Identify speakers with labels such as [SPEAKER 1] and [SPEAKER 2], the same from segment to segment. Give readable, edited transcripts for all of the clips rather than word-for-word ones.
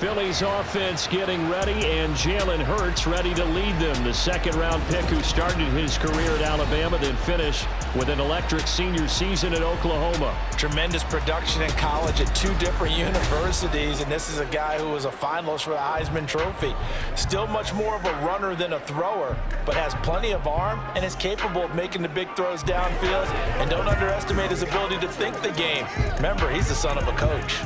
[SPEAKER 1] Phillies offense getting ready, and Jalen Hurts ready to lead them. The second-round pick who started his career at Alabama, then finished with an electric senior season at Oklahoma.
[SPEAKER 2] Tremendous production in college at 2 different universities, and this is a guy who was a finalist for the Heisman Trophy. Still much more of a runner than a thrower, but has plenty of arm and is capable of making the big throws downfield. And don't underestimate his ability to think the game. Remember, he's the son of a coach.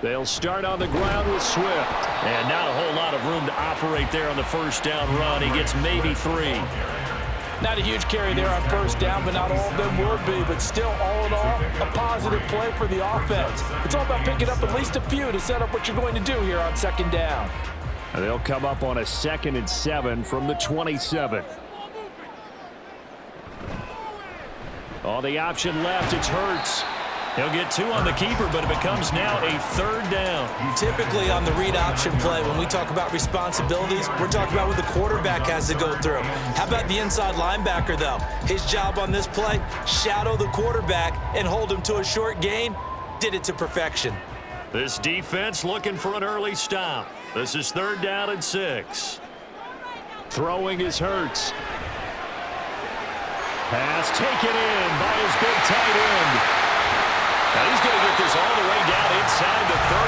[SPEAKER 1] They'll start on the ground with Swift. And not a whole lot of room to operate there on the first down run. He gets maybe 3.
[SPEAKER 2] Not a huge carry there on first down, but not all of them would be. But still, all in all, a positive play for the offense. It's all about picking up at least a few to set up what you're going to do here on second down.
[SPEAKER 1] And they'll come up on a 2nd and 7 from the 27. On the option left, it's Hurts. He'll get 2 on the keeper, but it becomes now a 3rd down.
[SPEAKER 2] Typically on the read option play, when we talk about responsibilities, we're talking about what the quarterback has to go through. How about the inside linebacker, though? His job on this play, shadow the quarterback and hold him to a short gain. Did it to perfection.
[SPEAKER 1] This defense looking for an early stop. This is 3rd down and 6. Throwing is Hurts. Pass taken in by his big tight end. Now he's going to get this all the way down inside the 35.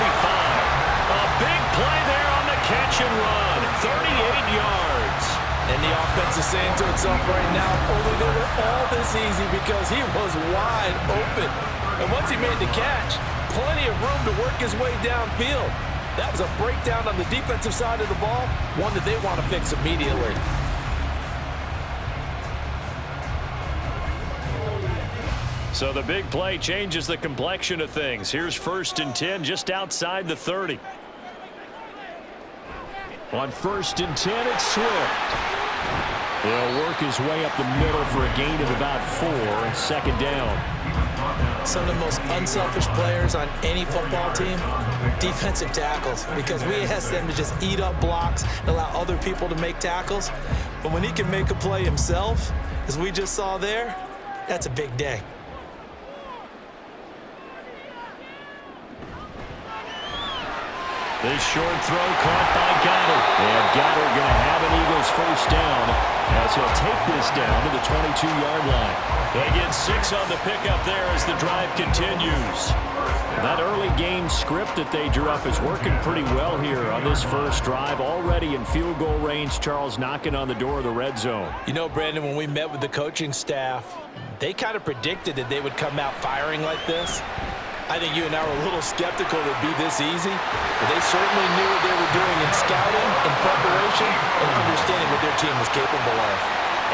[SPEAKER 1] A big play there on the catch and run. 38 yards.
[SPEAKER 2] And the offense is saying to itself right now, only they were all this easy because he was wide open. And once he made the catch, plenty of room to work his way downfield. That was a breakdown on the defensive side of the ball, one that they want to fix immediately.
[SPEAKER 1] So the big play changes the complexion of things. Here's 1st and 10 just outside the 30. On 1st and 10, it's Swift. He'll work his way up the middle for a gain of about 4 and 2nd down.
[SPEAKER 2] Some of the most unselfish players on any football team, defensive tackles, because we ask them to just eat up blocks and allow other people to make tackles. But when he can make a play himself, as we just saw there, that's a big day.
[SPEAKER 1] This short throw caught by Goddard. And Goddard going to have an Eagles 1st down as he'll take this down to the 22-yard line. They get 6 on the pickup there as the drive continues. That early game script that they drew up is working pretty well here on this first drive. Already in field goal range, Charles knocking on the door of the red zone.
[SPEAKER 2] You know, Brandon, when we met with the coaching staff, they kind of predicted that they would come out firing like this. I think you and I were a little skeptical it would be this easy, but they certainly knew what they were doing in scouting, in preparation, and understanding what their team was capable of.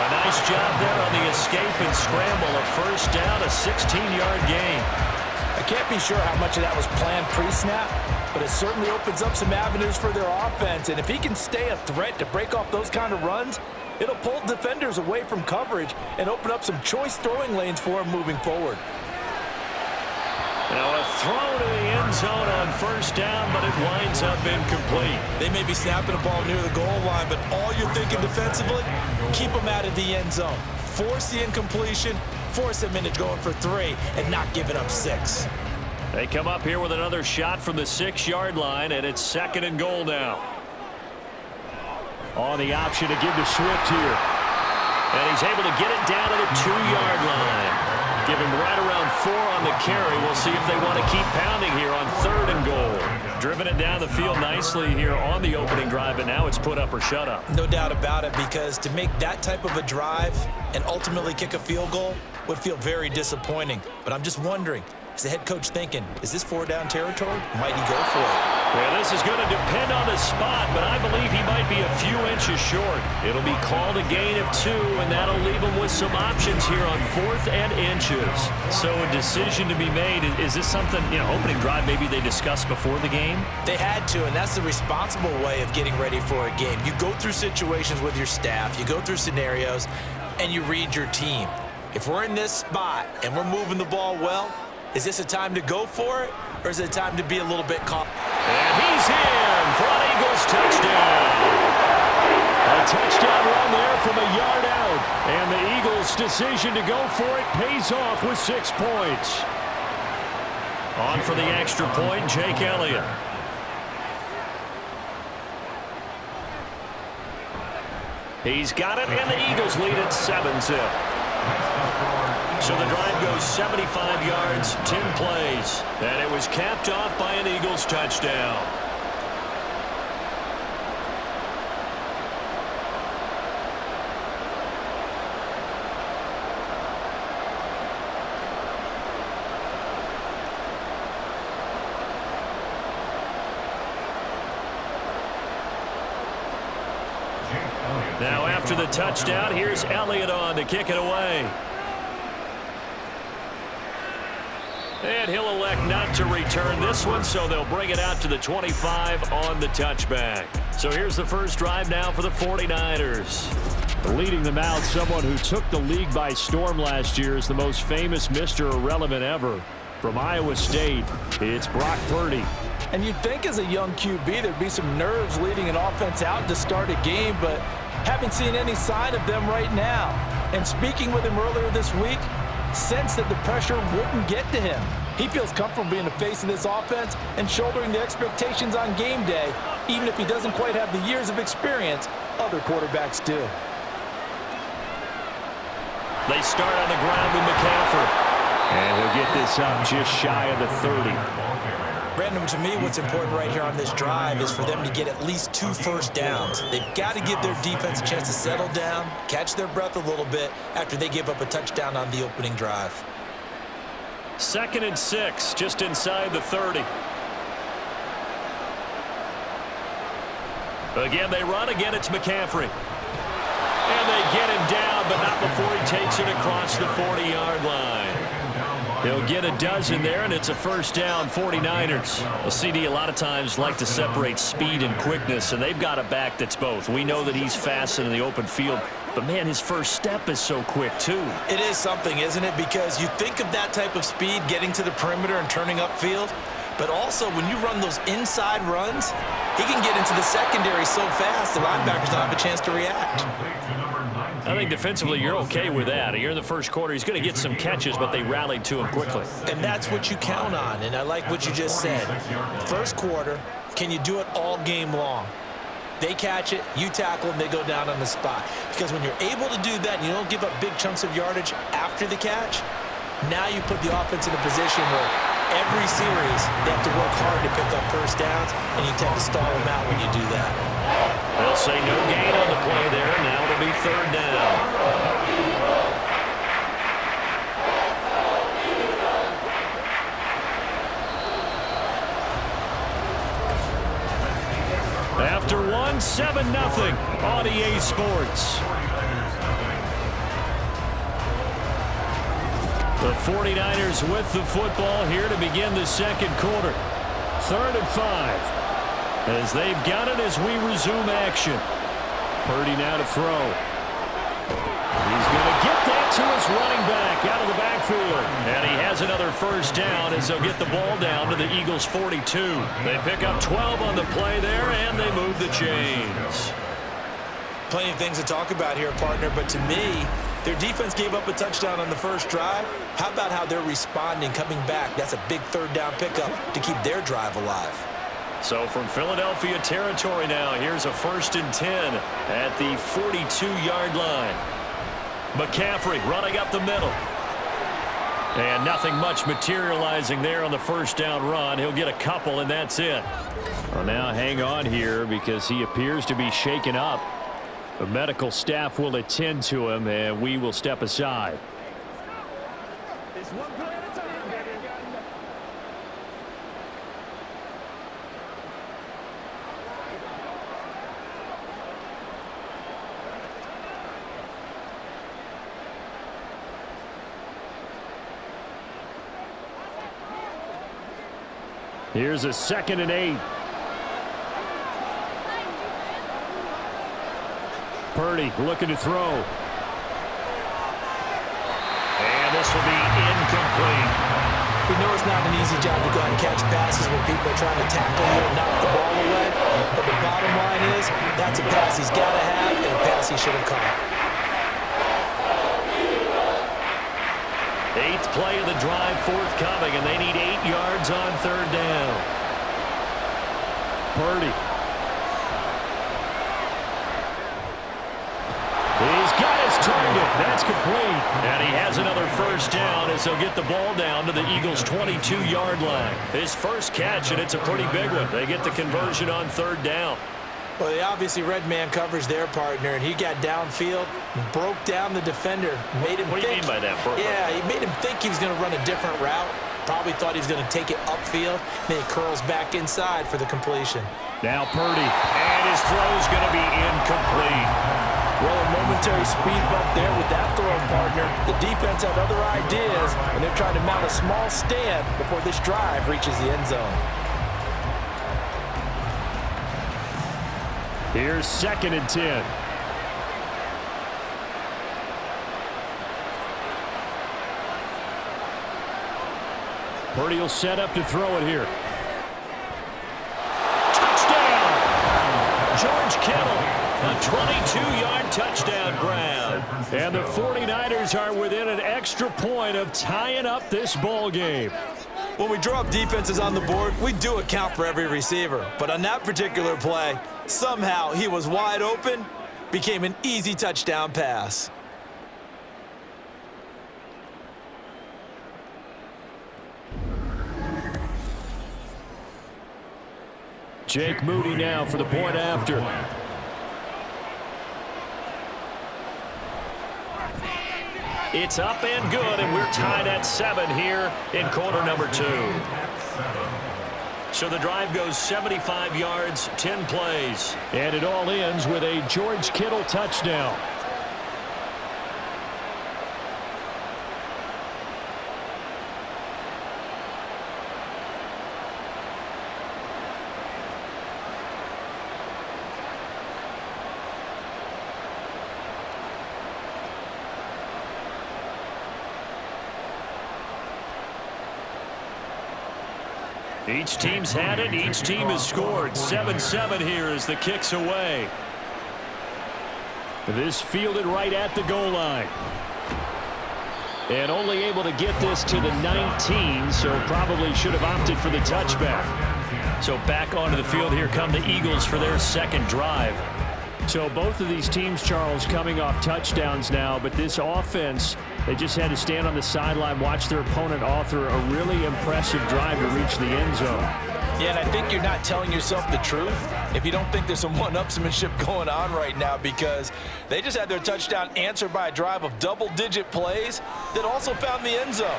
[SPEAKER 1] A nice job there on the escape and scramble. A 1st down, a 16-yard gain.
[SPEAKER 2] I can't be sure how much of that was planned pre-snap, but it certainly opens up some avenues for their offense, and if he can stay a threat to break off those kind of runs, it'll pull defenders away from coverage and open up some choice throwing lanes for him moving forward.
[SPEAKER 1] Now a throw to the end zone on 1st down, but it winds up incomplete.
[SPEAKER 2] They may be snapping the ball near the goal line, but all you're thinking defensively, keep them out of the end zone. Force the incompletion, force them into going for 3, and not giving up 6.
[SPEAKER 1] They come up here with another shot from the 6-yard line, and it's 2nd and goal now. On the option to give to Swift here. And he's able to get it down to the 2-yard line. Give him right around 4 on the carry. We'll see if they want to keep pounding here on 3rd and goal. Driven it down the field nicely here on the opening drive, but now it's put up or shut up.
[SPEAKER 2] No doubt about it, because to make that type of a drive and ultimately kick a field goal would feel very disappointing. But I'm just wondering, is the head coach thinking, is this 4-down territory? Might he go for it?
[SPEAKER 1] Well, this is going to depend on the spot, but I believe he might be a few inches short. It'll be called a gain of 2, and that'll leave him with some options here on 4th and inches. So a decision to be made. Is this something, opening drive maybe they discussed before the game?
[SPEAKER 2] They had to, and that's the responsible way of getting ready for a game. You go through situations with your staff, you go through scenarios, and you read your team. If we're in this spot and we're moving the ball well, is this a time to go for it, or is it a time to be a little bit calm?
[SPEAKER 1] And he's in for an Eagles touchdown. A touchdown run there from a yard out. And the Eagles' decision to go for it pays off with 6 points. On for the extra point, Jake Elliott. He's got it, and the Eagles lead at 7-zip. So the drive goes 75 yards, 10 plays. And it was capped off by an Eagles touchdown. Now after the touchdown, here's Elliott on to kick it away. And he'll elect not to return this one, so they'll bring it out to the 25 on the touchback. So here's the first drive now for the 49ers. Leading them out, someone who took the league by storm last year is the most famous Mr. Irrelevant ever. From Iowa State, it's Brock Purdy.
[SPEAKER 2] And you'd think as a young QB there'd be some nerves leading an offense out to start a game, but haven't seen any sign of them right now. And speaking with him earlier this week, sensed that the pressure wouldn't get to him. He feels comfortable being the face of this offense and shouldering the expectations on game day, even if he doesn't quite have the years of experience other quarterbacks do.
[SPEAKER 1] They start on the ground with McCaffrey. And he'll get this up just shy of the 30.
[SPEAKER 2] Brandon, to me, what's important right here on this drive is for them to get at least 2 first downs. They've got to give their defense a chance to settle down, catch their breath a little bit after they give up a touchdown on the opening drive.
[SPEAKER 1] 2nd and 6, just inside the 30. Again, they run. Again, it's McCaffrey. And they get him down, but not before he takes it across the 40-yard line. He'll get a dozen there, and it's a first down, 49ers. Well, CD a lot of times like to separate speed and quickness, and they've got a back that's both. We know that he's fast in the open field, but, man, his first step is so quick, too.
[SPEAKER 2] It is something, isn't it? Because you think of that type of speed getting to the perimeter and turning upfield, but also when you run those inside runs, he can get into the secondary so fast the linebackers don't have a chance to react.
[SPEAKER 1] I think defensively you're okay with that. Here in the first quarter, he's going to get some catches, but they rallied to him quickly.
[SPEAKER 2] And that's what you count on, and I like what you just said. First quarter, can you do it all game long? They catch it, you tackle, and they go down on the spot. Because when you're able to do that and you don't give up big chunks of yardage after the catch, now you put the offense in a position where every series they have to work hard to pick up first downs, and you tend to stall them out when you do that.
[SPEAKER 1] They'll say no gain on the play there. Now it'll be 3rd down. After 7-0 on EA Sports. The 49ers with the football here to begin the second quarter. 3rd and 5. As they've got it as we resume action. Purdy now to throw. He's going to get that to his running back out of the backfield. And he has another first down as they'll get the ball down to the Eagles' 42. They pick up 12 on the play there, and they move the chains.
[SPEAKER 2] Plenty of things to talk about here, partner, but to me, their defense gave up a touchdown on the first drive. How about how they're responding, coming back? That's a big 3rd down pickup to keep their drive alive.
[SPEAKER 1] So from Philadelphia territory now, here's a 1st and 10 at the 42-yard line. McCaffrey running up the middle. And nothing much materializing there on the first down run. He'll get a couple, and that's it. Well, now hang on here because he appears to be shaken up. The medical staff will attend to him, and we will step aside. Here's a 2nd and 8. Purdy looking to throw. And this will be incomplete.
[SPEAKER 2] We know it's not an easy job to go out and catch passes when people are trying to tackle you and knock the ball away. But the bottom line is, that's a pass he's got to have and a pass he should have caught.
[SPEAKER 1] 8th play of the drive forthcoming, and they need 8 yards on 3rd down. Purdy. He's got his target. That's complete. And he has another first down as they'll get the ball down to the Eagles' 22-yard line. His first catch, and it's a pretty big one. They get the conversion on 3rd down.
[SPEAKER 2] Well, they obviously red man coverage their partner, and he got downfield, broke down the defender, made him think.
[SPEAKER 1] What do you mean by that, Bert?
[SPEAKER 2] Yeah, he made him think he was going to run a different route. Probably thought he was going to take it upfield. Then he curls back inside for the completion.
[SPEAKER 1] Now Purdy, and his throw's going to be incomplete.
[SPEAKER 2] Well, a momentary speed bump there with that throw partner. The defense had other ideas, and they're trying to mount a small stand before this drive reaches the end zone.
[SPEAKER 1] Here's 2nd and 10. Purdy will set up to throw it here. Touchdown! George Kittle, a 22-yard touchdown grab. And the 49ers are within an extra point of tying up this ball game.
[SPEAKER 2] When we draw up defenses on the board, we do account for every receiver. But on that particular play, somehow he was wide open, became an easy touchdown pass.
[SPEAKER 1] Jake Moody now for the point after. It's up and good, and we're tied at 7 here in quarter number 2. So the drive goes 75 yards, 10 plays. And it all ends with a George Kittle touchdown. Each team's had it. Each team has scored. 7-7 here as the kick's away. This fielded right at the goal line. And only able to get this to the 19, so probably should have opted for the touchback. So back onto the field here come the Eagles for their 2nd drive. So both of these teams, Charles, coming off touchdowns now, but this offense, they just had to stand on the sideline, watch their opponent author a really impressive drive to reach the end zone.
[SPEAKER 2] Yeah, and I think you're not telling yourself the truth if you don't think there's some one-upsmanship going on right now, because they just had their touchdown answered by a drive of double-digit plays that also found the end zone.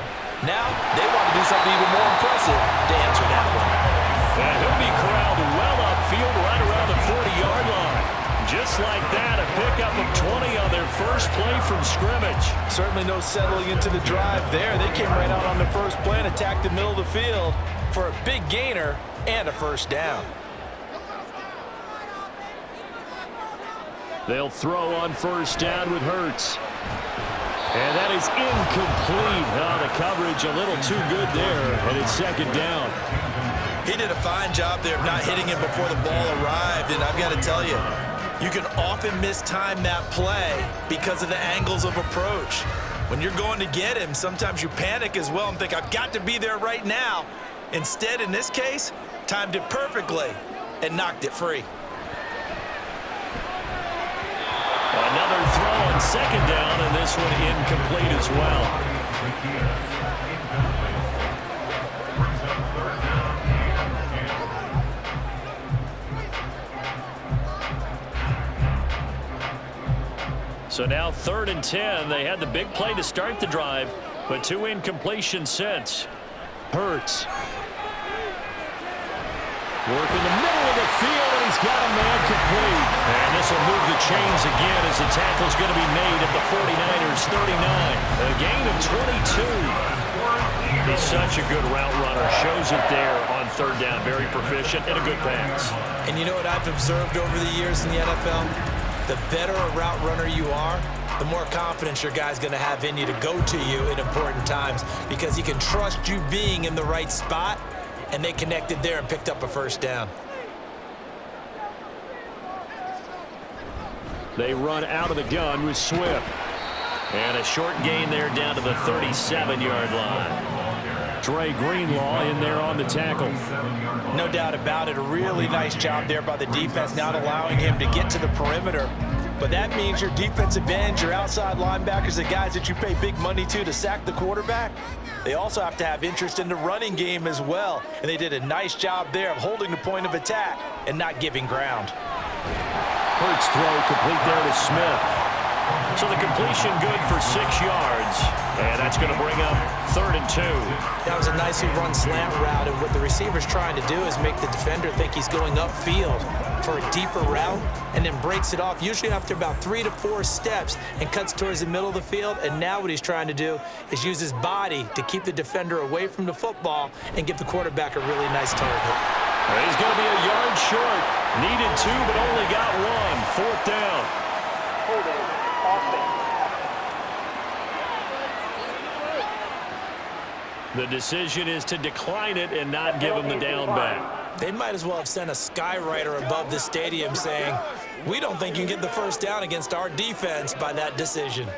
[SPEAKER 2] Now they want to do something even more impressive to answer that one.
[SPEAKER 1] And he'll be corralled well upfield right around the 40-yard line. Just like that, a pickup of 20 on their first play from scrimmage.
[SPEAKER 2] Certainly no settling into the drive there. They came right out on the first play and attacked the middle of the field for a big gainer and a first down.
[SPEAKER 1] They'll throw on first down with Hurts. And that is incomplete. Oh, the coverage a little too good there, and it's 2nd down.
[SPEAKER 2] He did a fine job there of not hitting him before the ball arrived, and I've got to tell you, you can often mistime that play because of the angles of approach. When you're going to get him, sometimes you panic as well and think, I've got to be there right now. Instead, in this case, timed it perfectly and knocked it free.
[SPEAKER 1] Another throw on 2nd down, and this one incomplete as well. So now 3rd and 10. They had the big play to start the drive, but 2 incompletions since. Hurts. Working the middle of the field, and he's got a man complete. And this will move the chains again as the tackle's going to be made at the 49ers 39. A gain of 22. He's such a good route runner. Shows it there on 3rd down. Very proficient and a good pass.
[SPEAKER 2] And you know what I've observed over the years in the NFL? The better a route runner you are, the more confidence your guy's going to have in you to go to you in important times because he can trust you being in the right spot, and they connected there and picked up a first down.
[SPEAKER 1] They run out of the gun with Swift. And a short gain there down to the 37-yard line. Dre Greenlaw in there on the tackle.
[SPEAKER 2] No doubt about it. A really nice job there by the defense, not allowing him to get to the perimeter. But that means your defensive ends, your outside linebackers, the guys that you pay big money to sack the quarterback, they also have to have interest in the running game as well. And they did a nice job there of holding the point of attack and not giving ground.
[SPEAKER 1] Hurts throw complete there to Smith. So the completion good for 6 yards. And that's going to bring up 3rd and 2.
[SPEAKER 2] That was a nicely run slant route, and what the receiver's trying to do is make the defender think he's going upfield for a deeper route and then breaks it off, usually after about 3 to 4 steps, and cuts towards the middle of the field. And now what he's trying to do is use his body to keep the defender away from the football and give the quarterback a really nice target.
[SPEAKER 1] He's going to be a yard short. Needed 2, but only got 1. 4th down. The decision is to decline it and not give him the down back.
[SPEAKER 2] They might as well have sent a skywriter above the stadium saying, we don't think you can get the first down against our defense by that decision.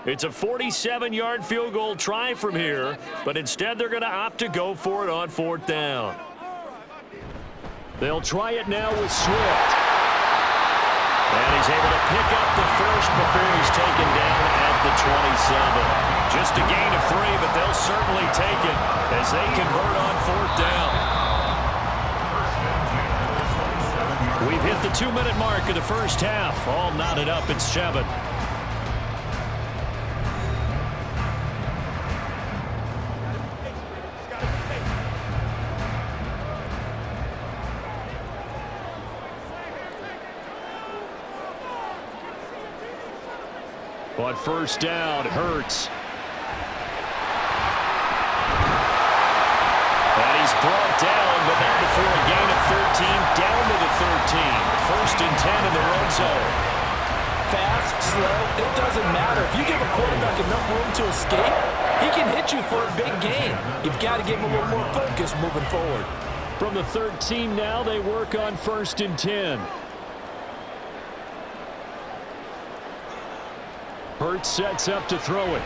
[SPEAKER 1] It's a 47-yard field goal try from here, but instead they're going to opt to go for it on 4th down. They'll try it now with Swift. And he's able to pick up the first before he's taken down at the 27. Just a gain of 3, but they'll certainly take it as they convert on 4th down. We've hit the 2-minute mark of the first half. All knotted up at 7. On 1st down, Hurts. And he's brought down, but not before a gain of 13, down to the 13. 1st and 10 in the red zone.
[SPEAKER 2] Fast, slow, it doesn't matter. If you give a quarterback enough room to escape, he can hit you for a big gain. You've got to give him a little more focus moving forward.
[SPEAKER 1] From the 13 now, they work on 1st and 10. Hurts sets up to throw it.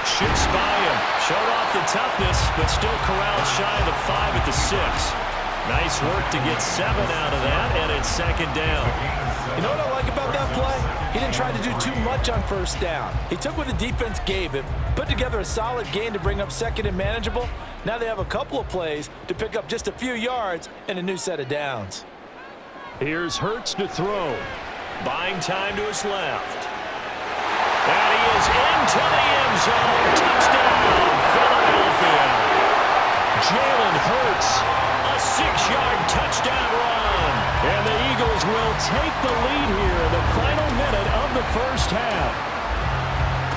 [SPEAKER 1] Shifts by him. Showed off the toughness, but still corralled shy of the 5 at the 6. Nice work to get 7 out of that, and it's 2nd down.
[SPEAKER 2] You know what I like about that play? He didn't try to do too much on 1st down. He took what the defense gave him, put together a solid gain to bring up 2nd and manageable. Now they have a couple of plays to pick up just a few yards and a new set of downs.
[SPEAKER 1] Here's Hurts to throw. Buying time to his left. And he is into the end zone. Touchdown, Philadelphia. Jalen Hurts, a 6-yard touchdown run. And the Eagles will take the lead here in the final minute of the first half.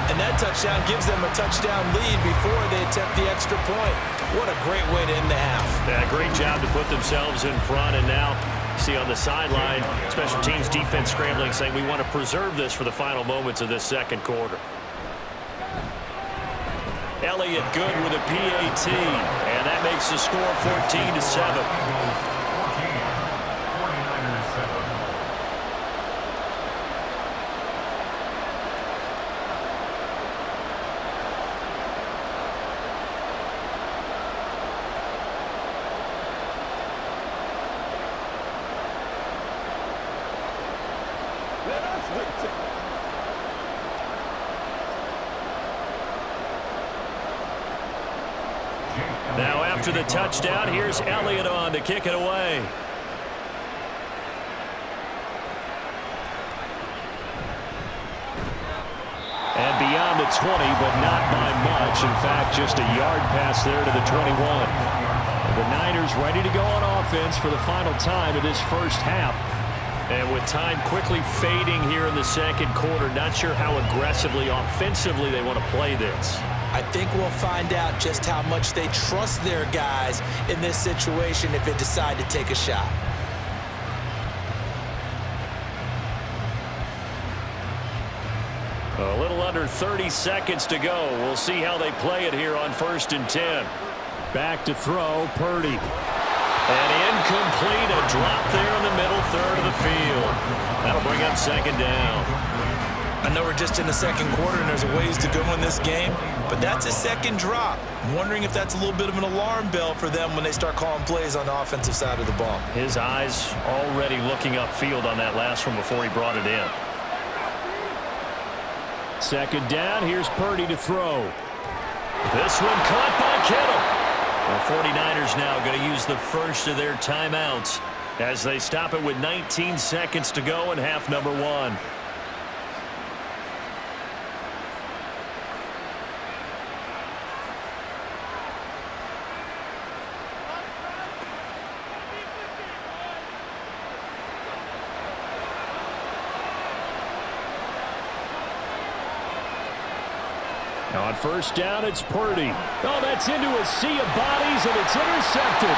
[SPEAKER 2] And that touchdown gives them a touchdown lead before they attempt the extra point. What a great way to end the half.
[SPEAKER 1] Yeah, great job to put themselves in front, and now see on the sideline, special teams defense scrambling, saying we want to preserve this for the final moments of this 2nd quarter. Elliott good with a PAT, and that makes the score 14-7. Now after the touchdown, here's Elliott on to kick it away. And beyond the 20, but not by much. In fact, just a yard pass there to the 21. The Niners ready to go on offense for the final time of this first half. And with time quickly fading here in the 2nd quarter, not sure how aggressively, offensively they want to play this.
[SPEAKER 2] I think we'll find out just how much they trust their guys in this situation if they decide to take a shot.
[SPEAKER 1] A little under 30 seconds to go. We'll see how they play it here on 1st and 10. Back to throw, Purdy. And incomplete, a drop there in the middle third of the field. That'll bring up 2nd down.
[SPEAKER 2] I know we're just in the 2nd quarter and there's a ways to go in this game, but that's a 2nd drop. I'm wondering if that's a little bit of an alarm bell for them when they start calling plays on the offensive side of the ball.
[SPEAKER 1] His eyes already looking upfield on that last one before he brought it in. 2nd down, here's Purdy to throw. This one caught by Kittle. The 49ers now going to use the first of their timeouts as they stop it with 19 seconds to go in half number 1. On 1st down, it's Purdy. Oh, that's into a sea of bodies, and it's intercepted.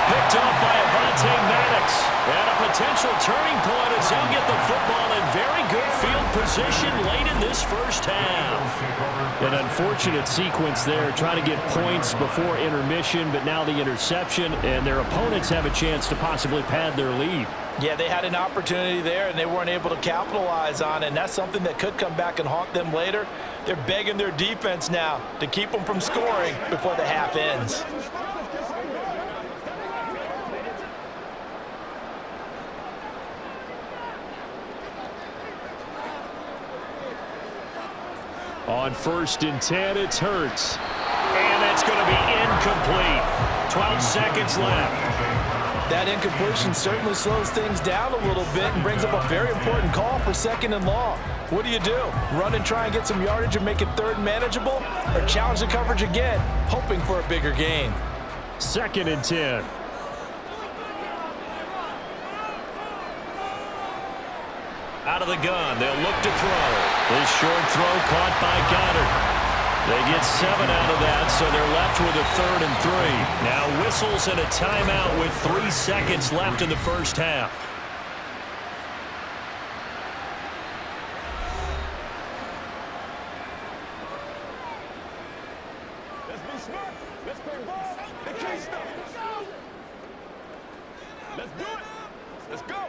[SPEAKER 1] Picked off by Avonte Maddox. And a potential turning point as he'll get the football in very good field position late in this 1st half. An unfortunate sequence there, trying to get points before intermission, but now the interception, and their opponents have a chance to possibly pad their lead.
[SPEAKER 2] Yeah, they had an opportunity there, and they weren't able to capitalize on it, and that's something that could come back and haunt them later. They're begging their defense now to keep them from scoring before the half ends.
[SPEAKER 1] On 1st and 10, it's Hurts. And it's going to be incomplete. 12 seconds left.
[SPEAKER 2] That incompletion certainly slows things down a little bit and brings up a very important call for 2nd and long. What do? Run and try and get some yardage and make it 3rd manageable? Or challenge the coverage again, hoping for a bigger gain?
[SPEAKER 1] 2nd and 10. Out of the gun, they'll look to throw. This short throw caught by Goddard. They get 7 out of that, so they're left with a 3rd and 3. Now whistles and a timeout with 3 seconds left in the 1st half.
[SPEAKER 3] Let's be smart. Let's play ball. They can't stop us. Let's do it. Let's go.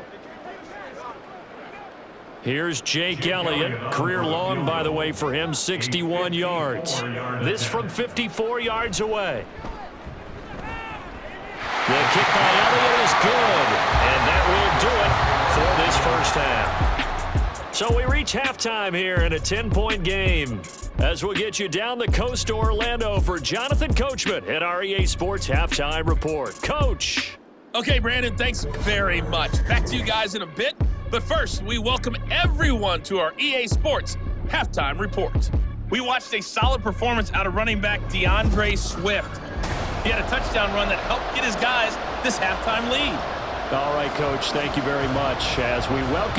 [SPEAKER 1] Here's Jake Elliott. Career long, by the way, for him, 61 yards. This from 54 yards away. The kick by Elliott is good. And that will do it for this 1st half. So we reach halftime here in a 10-point game. As we'll get you down the coast to Orlando for Jonathan Coachman at our EA Sports Halftime Report. Coach.
[SPEAKER 4] Okay, Brandon, thanks very much. Back to you guys in a bit. But first, we welcome everyone to our EA Sports Halftime Report. We watched a solid performance out of running back DeAndre Swift. He had a touchdown run that helped get his guys this halftime lead.
[SPEAKER 1] All right, Coach, thank you very much. As we welcome